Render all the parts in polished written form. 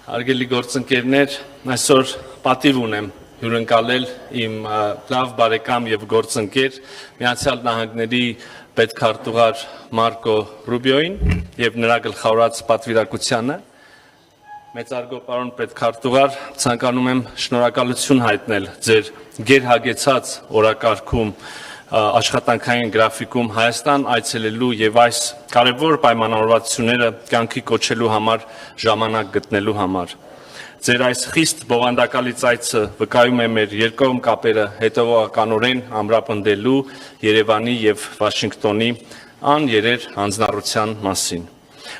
Արգելի գործընկերներ, այսօր պատիվ ունեմ հյուրընկալել իմ լավ բարեկամ եւ գործընկեր Միացյալ Նահանգների պետքարտուղար Մարկո Ռուբիոին եւ նրա գլխավորած պատվիրակությանը։ Մեծարգո պարոն պետքարտուղար, ցանկանում եմ շնորհակալություն հայտնել ձեր գերհագեցած օրակարգում աշխատանքային գրաֆիկում Հայաստան այցելելու եւ այս կարևոր պայմանավորվածությունները կյանքի կոչելու համար ժամանակ գտնելու համար։ Ձեր այս խիստ բովանդակալից այցը վկայում է մեր երկկողմ կապերը հետևողականորեն ամրապնդելու Երևանի եւ Վաշինգտոնի աներեր հանձնառության մասին։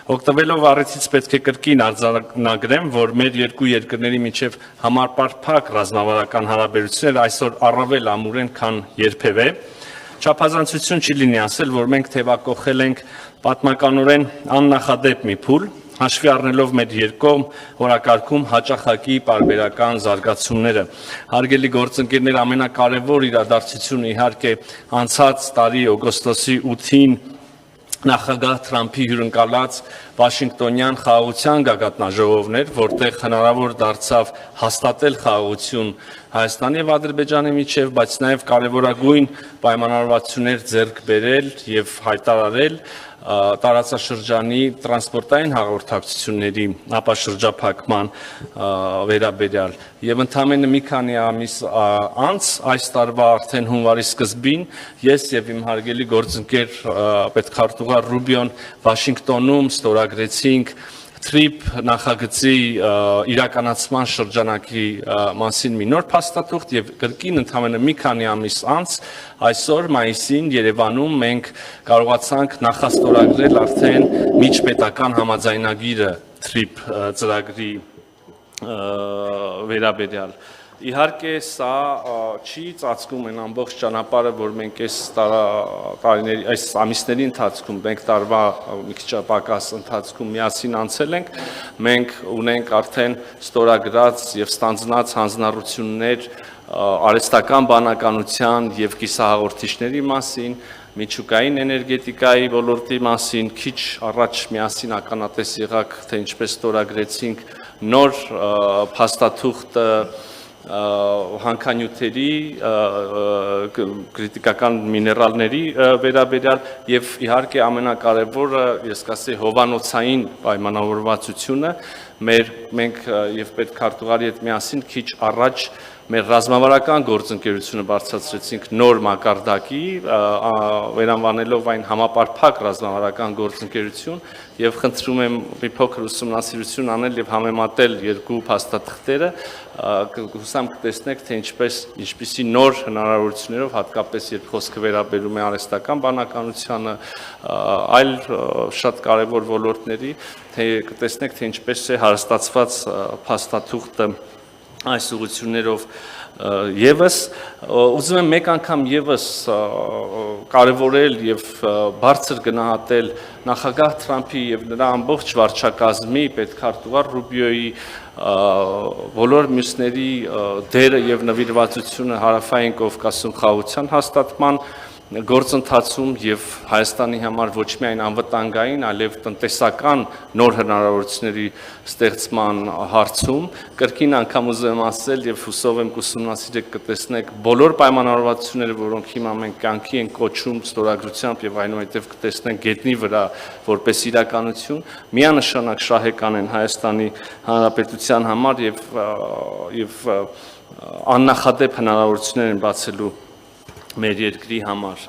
Օգտվելով առիթից պետք է կրկին արձանագրեմ, որ մեր երկու երկրների միջև համապարփակ ռազմավարական հարաբերությունները այսօր առավել ամուր են, քան երբևէ։ Չափազանցություն չի լինի ասել, որ մենք թևակողել ենք պատմականորեն աննախադեպ մի փուլ, հաշվի առնելով մեր երկկողմ օրակարգում հաճախակի պարբերական զարգացումները։ Հարգելի գործընկերներ, ամենակարևոր իրադարձությունը իհարկե անցած տարի օգոստոսի 8-ին նախագահ Թրամփի հյուրընկալած Վաշինգտոնյան խաղաղության գագաթնաժողովն էր, որտեղ հնարավոր դարձավ հաստատել խաղաղություն Հայաստանի եւ Ադրբեջանի միջև, բայց նաեւ կարևորագույն պայմանավորվածություններ ձեռք բերել եւ հայտարարել տարածաշրջանի տրանսպորտային հաղորդակցությունների ապաշրջափակման վերաբերյալ եւ ընդամենը մի քանի ամիս անց այս տարվա արդեն հունվարի սկզբին ես եւ իմ հարգելի գործընկեր պետքարտուղար Ռուբիոն Վաշինգտոնում ստորագրեցինք TRIP նախագծի իրականացման շրջանակի մասին մի նոր փաստաթուղթ եւ կրկին ընդամենը մի քանի ամիս անց այսօր մայիսին Երևանում մենք կարողացանք նախաստորագրել արդեն միջպետական համաձայնագիրը TRIP ծրագրի վերաբերյալ։ Իհարկե սա չի ծածկում այն ամբողջ ճանապարհը, որ մենք այս ամիսների ընթացքում, մենք տարվա մի քիչ պակաս ընթացքում միասին անցել ենք, մենք ունենք արդեն ստորագրած եւ ստանձնած հանձնառություններ արհեստական բանականության եւ կիսահաղորդիչների մասին, միջուկային էներգետիկայի ոլորտի մասին, քիչ առաջ միասին ականատես եղաք, թե ինչպես ստորագրեցինք նոր փաստաթուղթը հանքանյութերի, կրիտիկական միներալների վերաբերյալ եւ իհարկե ամենակարևորը, ես կասեի, հովանոցային պայմանավորվածությունը, մենք եւ պետքարտուղարի հետ միասին քիչ առաջ մեր ռազմավարական գործընկերությունը բարձրացրեցինք նոր մակարդակի, վերանվանելով այն համապարփակ ռազմավարական գործընկերություն եւ խնդրում եմ մի փոքր ուսումնասիրություն անել եւ համեմատել երկու փաստաթղթերը, հուսամ կտեսնեք, թե ինչպիսի նոր հնարավորություններով, հատկապես երբ խոսքը վերաբերում է արհեստական բանականությանը, այլ շատ կարևոր ոլորտների, թե կտեսնեք, թե ինչպես է հարստացված փաստաթուղթը այս ուղղություններով եւս ուզում եմ մեկ անգամ եւս կարևորել եւ բարձր գնահատել նախագահ Թրամփի եւ նրա ամբողջ վարչակազմի պետքարտուղար Ռուբիոյի բոլոր մյուսների դերը եւ նվիրվածությունը Հարավային Կովկասում խաղաղության հաստատման գործընթացում եւ Հայաստանի համար ոչ միայն անվտանգային, այլև տնտեսական նոր հնարավորությունների ստեղծման հարցում, կրկին անգամ ուզում եմ ասել եւ հուսով եմ կուսումնասիրեք կտեսնեք բոլոր պայմանավորվածությունները, որոնք հիմա մենք կյանքի ենք կոչում ստորագրությամբ եւ այնուհետեւ կտեսնենք գետնի վրա որպես իրականություն, միանշանակ շահեկան են Հայաստանի Հանրապետության համար եւ աննախադեպ հնարավորություններ են բացելու մեր երկրի համար։